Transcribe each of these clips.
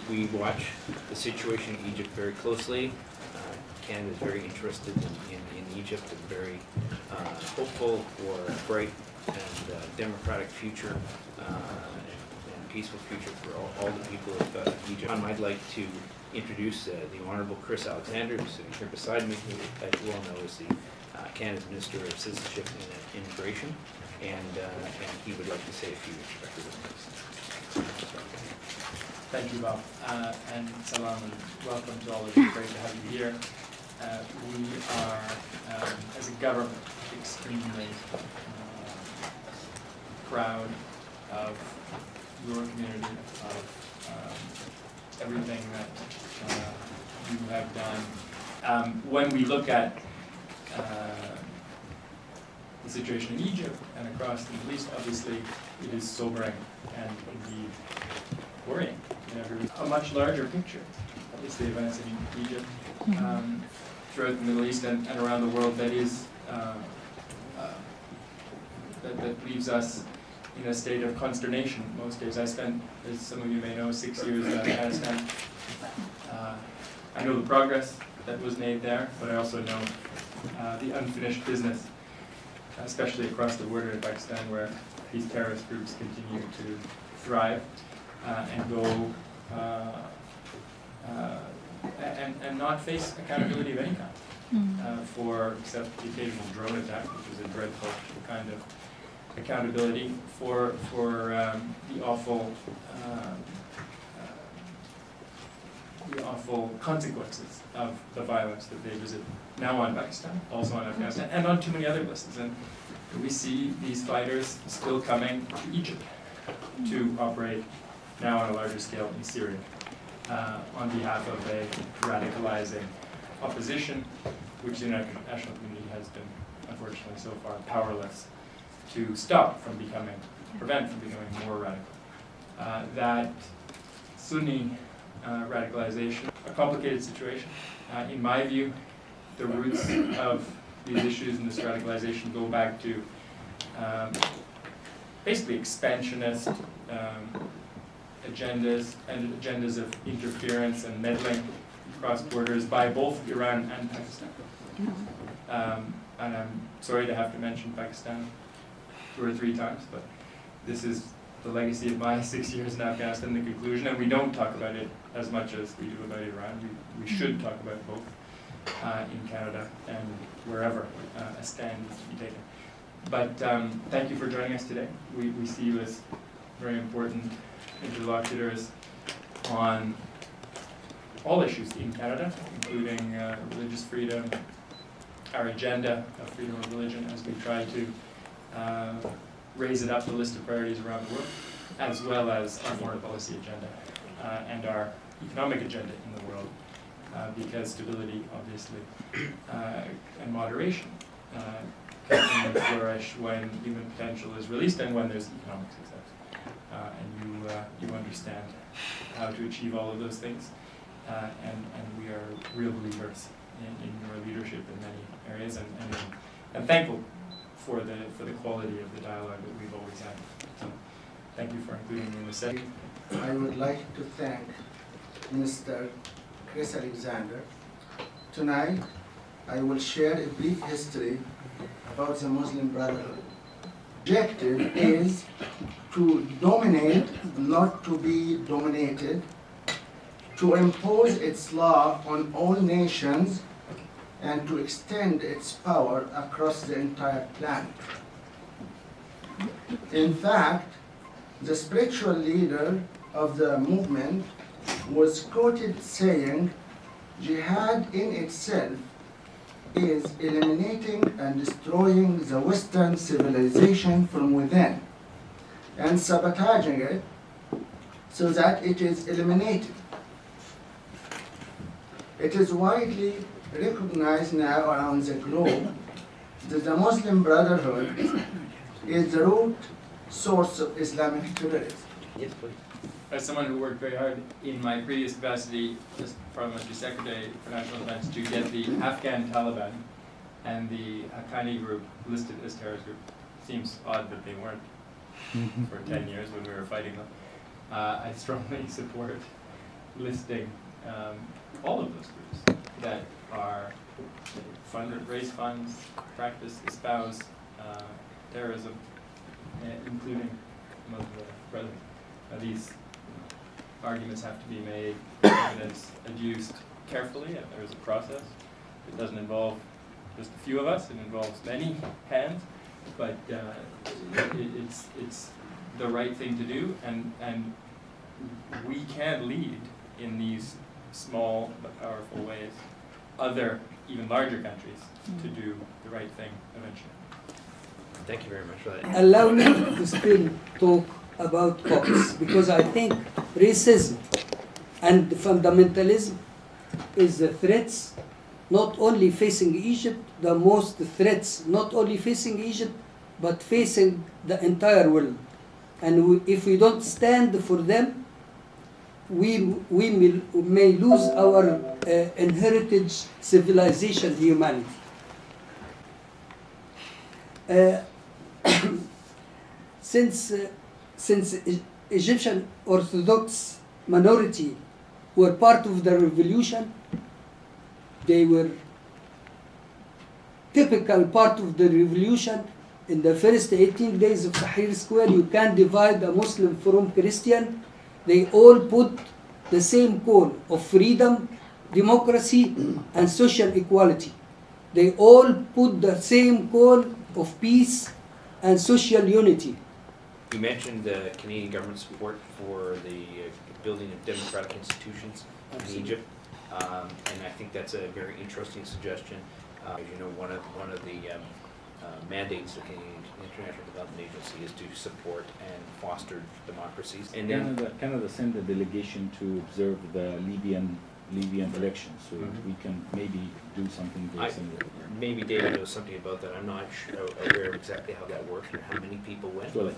We watch the situation in Egypt very closely. Canada is very interested in Egypt and very hopeful for a bright and democratic future and peaceful future for all the people of Egypt. I'd like to introduce the Honourable Chris Alexander, who's sitting here beside me, who, as you all know, is the Canada's Minister of Citizenship and Immigration, and he would like to say a few introductory remarks. Thank you, Bob, and salam and welcome to all of you. Great to have you here. We are, as a government, extremely proud of your community, of everything that you have done. When we look at the situation in Egypt and across the Middle East, obviously it is sobering and indeed worrying. A much larger picture, obviously, events in Egypt, throughout the Middle East and around the world that is that leaves us in a state of consternation most days. I spent, as some of you may know, 6 years in Afghanistan. I know the progress that was made there, but I also know the unfinished business, especially across the border in Pakistan, where these terrorist groups continue to thrive and go and not face accountability of any kind for, except the occasional drone attack, which is a dreadful kind of accountability for the awful consequences of the violence that they visit now on Pakistan, also on Afghanistan, and on too many other places. And we see these fighters still coming to Egypt to operate now on a larger scale in Syria on behalf of a radicalizing opposition, which the international community has been, unfortunately, so far powerless to stop from becoming, prevent from becoming more radical. That Sunni radicalization, a complicated situation. In my view, the roots of these issues and this radicalization go back to basically expansionist agendas and agendas of interference and meddling across borders by both Iran and Pakistan. And I'm sorry to have to mention Pakistan 2 or 3 times, but this is the legacy of my 6 years in Afghanistan, the conclusion, and we don't talk about it as much as we do about Iran. We should talk about both in Canada and wherever a stand needs to be taken. But thank you for joining us today. We see you as very important interlocutors on all issues in Canada, including religious freedom, our agenda of freedom of religion as we try to raise it up the list of priorities around the world, as well as our foreign policy agenda and our economic agenda in the world, because stability, obviously, and moderation can only flourish when human potential is released and when there's economic success. And you understand how to achieve all of those things, and we are real believers in your leadership in many areas, and thankful for the quality of the dialogue that we've always had. So, thank you for including me in the session. I would like to thank Mr. Chris Alexander. Tonight, I will share a brief history about the Muslim Brotherhood. Objective is to dominate, not to be dominated, to impose its law on all nations, and to extend its power across the entire planet. In fact, the spiritual leader of the movement was quoted saying, "Jihad in itself is eliminating and destroying the Western civilization from within and sabotaging it so that it is eliminated." It is widely recognized now around the globe that the Muslim Brotherhood is the root source of Islamic terrorism. Yes, please. As someone who worked very hard in my previous capacity as Parliamentary Secretary for National Defense to get the Afghan Taliban and the Haqqani group listed as terrorist group, seems odd that they weren't for 10 years when we were fighting them. I strongly support listing all of those groups that are raise funds, practice, espouse terrorism, including Muslim Brotherhood. These arguments have to be made, evidence adduced carefully, and there is a process. It doesn't involve just a few of us, it involves many hands, but it's the right thing to do, and we can lead in these small but powerful ways other, even larger countries to do the right thing eventually. Thank you very much for that. Allow me to still talk about Copts, because I think racism and fundamentalism is the threats not only facing Egypt, the most threats not only facing Egypt, but facing the entire world. And if we don't stand for them, we may lose our inherited civilization, humanity. Since Egyptian Orthodox minority were part of the revolution, they were typical part of the revolution. In the first 18 days of Tahrir Square, you can't divide a Muslim from Christian. They all put the same call of freedom, democracy, and social equality. They all put the same call of peace and social unity. You mentioned the Canadian government support for the building of democratic institutions in Egypt, and I think that's a very interesting suggestion. As you know, one of the mandates of the International Development Agency is to support and foster democracies. And then Canada sent a delegation to observe the Libyan elections, so we can maybe do something very similar. Maybe David knows something about that. I'm not aware of exactly how that worked or how many people went. 12.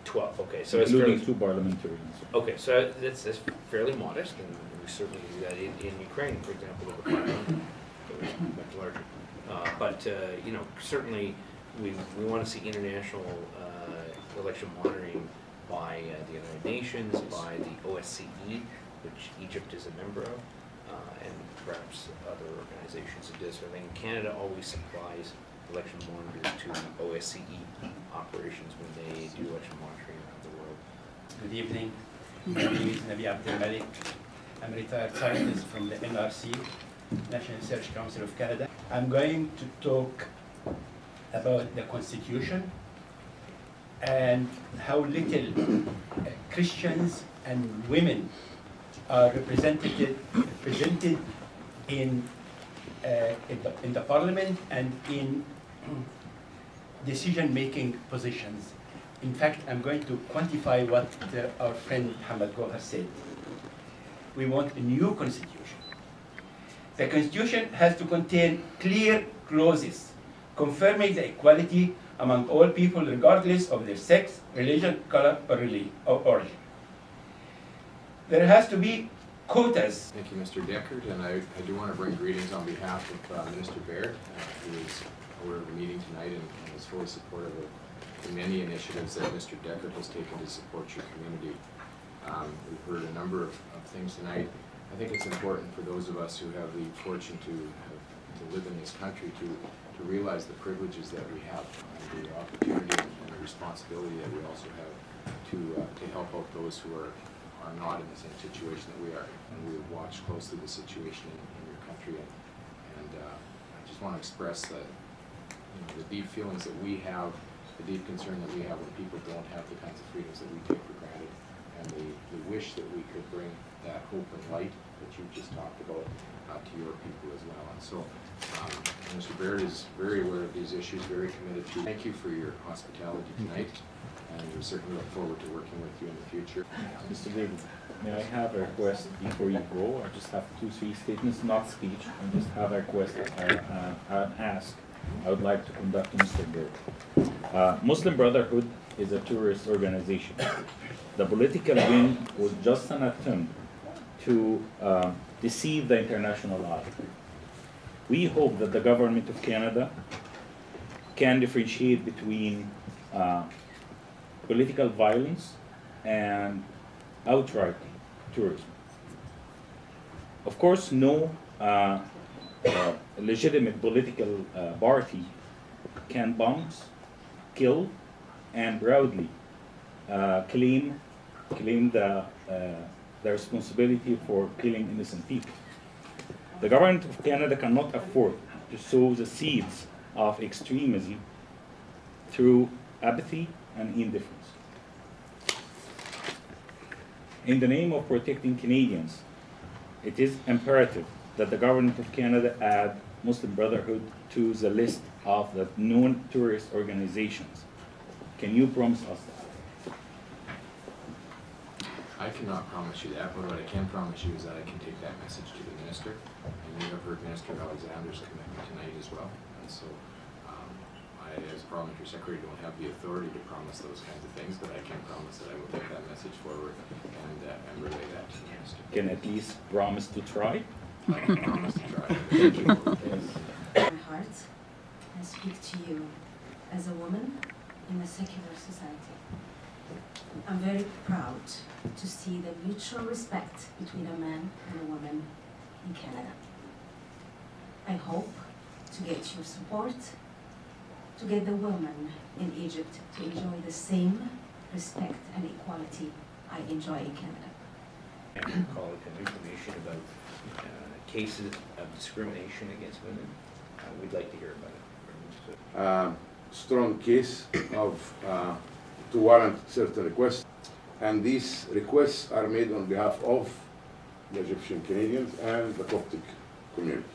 12. Okay, so it's Including fairly, 2 parliamentarians. okay, so that's fairly modest, and we certainly do that in Ukraine, for example, over 500, so it's much larger. But you know, certainly we want to see international election monitoring by the United Nations, by the OSCE, which Egypt is a member of, and perhaps other organizations that do this. I think Canada always supplies election monitors to OSCE operations when they do election monitoring around the world. Good evening. My name is Nabi Abdel Malik. I'm a retired scientist from the NRC, National Research Council of Canada. I'm going to talk about the Constitution and how little Christians and women are represented in the Parliament and in decision-making positions. In fact, I'm going to quantify what our friend Mohammed Go has said. We want a new constitution. The constitution has to contain clear clauses confirming the equality among all people regardless of their sex, religion, color, or origin. There has to be quotas. Thank you, Mr. Deckard, and I do want to bring greetings on behalf of Minister Baird, who is aware of the meeting tonight and is fully supportive of the many initiatives that Mr. Deckard has taken to support your community. We've heard a number of things tonight. I think it's important for those of us who have the fortune to live in this country to realize the privileges that we have and the opportunity and the responsibility that we also have to help out those who are not in the same situation that we are. And we have watched closely the situation in your country, and I just want to express that, you know, the deep feelings that we have, the deep concern that we have when people don't have the kinds of freedoms that we take for granted, and the wish that we could bring that hope and light that you just talked about to your people as well. And so Mr. Baird is very aware of these issues, very committed to. Thank you for your hospitality tonight, and we certainly look forward to working with you in the future. Mr. David, may I have a request before you go? I just have 2-3 statements, not speech. I just have a request, an ask I would like to conduct to Mr. Baird. Muslim Brotherhood is a terrorist organization. The political win was just an attempt to deceive the international eye. We hope that the government of Canada can differentiate between political violence and outright terrorism. Of course, no legitimate political party can bomb, kill, and proudly claim the responsibility for killing innocent people. The government of Canada cannot afford to sow the seeds of extremism through apathy and indifference. In the name of protecting Canadians, it is imperative that the government of Canada add Muslim Brotherhood to the list of the known terrorist organizations. Can you promise us that? I cannot promise you that, but what I can promise you is that I can take that message to the minister. And you have heard Minister Alexander's commitment tonight as well. And so I, as Parliamentary Secretary, don't have the authority to promise those kinds of things, but I can promise that I will take that message forward and relay that to the minister. Can at least promise to try? I can promise to try. Thank you. My heart, I speak to you as a woman in a secular society. I'm very proud to see the mutual respect between a man and a woman in Canada. I hope to get your support, to get the women in Egypt to enjoy the same respect and equality I enjoy in Canada. And call it information about cases of discrimination against women. We'd like to hear about it. Strong case of to warrant certain requests, and these requests are made on behalf of the Egyptian Canadians and the Coptic community.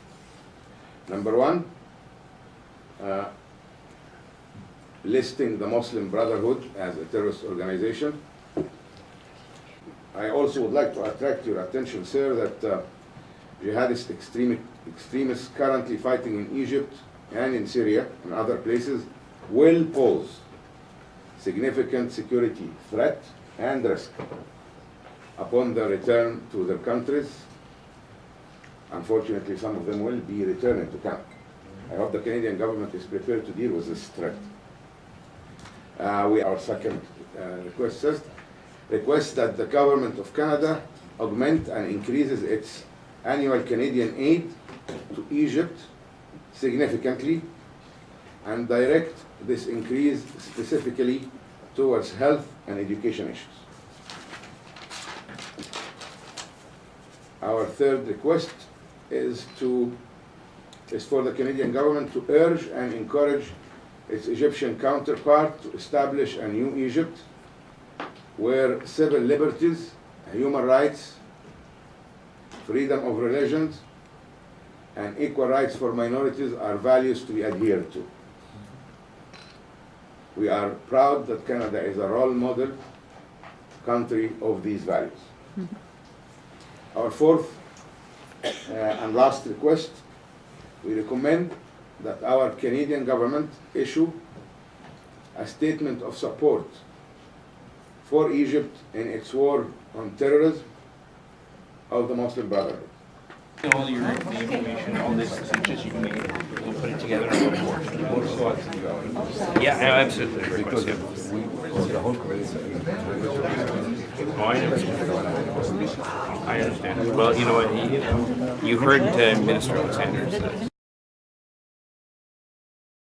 Number one, listing the Muslim Brotherhood as a terrorist organization. I also would like to attract your attention, sir, that jihadist extremists currently fighting in Egypt and in Syria and other places will pose significant security threat and risk upon their return to their countries. Unfortunately, some of them will be returning to camp. I hope the Canadian government is prepared to deal with this threat. Our second request that the government of Canada augment and increases its annual Canadian aid to Egypt significantly and direct this increase specifically towards health and education issues. Our third request is for the Canadian government to urge and encourage its Egyptian counterpart to establish a new Egypt where civil liberties, human rights, freedom of religions, and equal rights for minorities are values to be adhered to. We are proud that Canada is a role model country of these values. Our fourth and last request, we recommend that our Canadian government issue a statement of support for Egypt in its war on terrorism of the Muslim Brotherhood. All your information, all this is you can make it, we'll put it together in a report. Yeah, absolutely. Because the whole committee. Oh, I know. I understand. Well, you know what, you heard Minister Alexander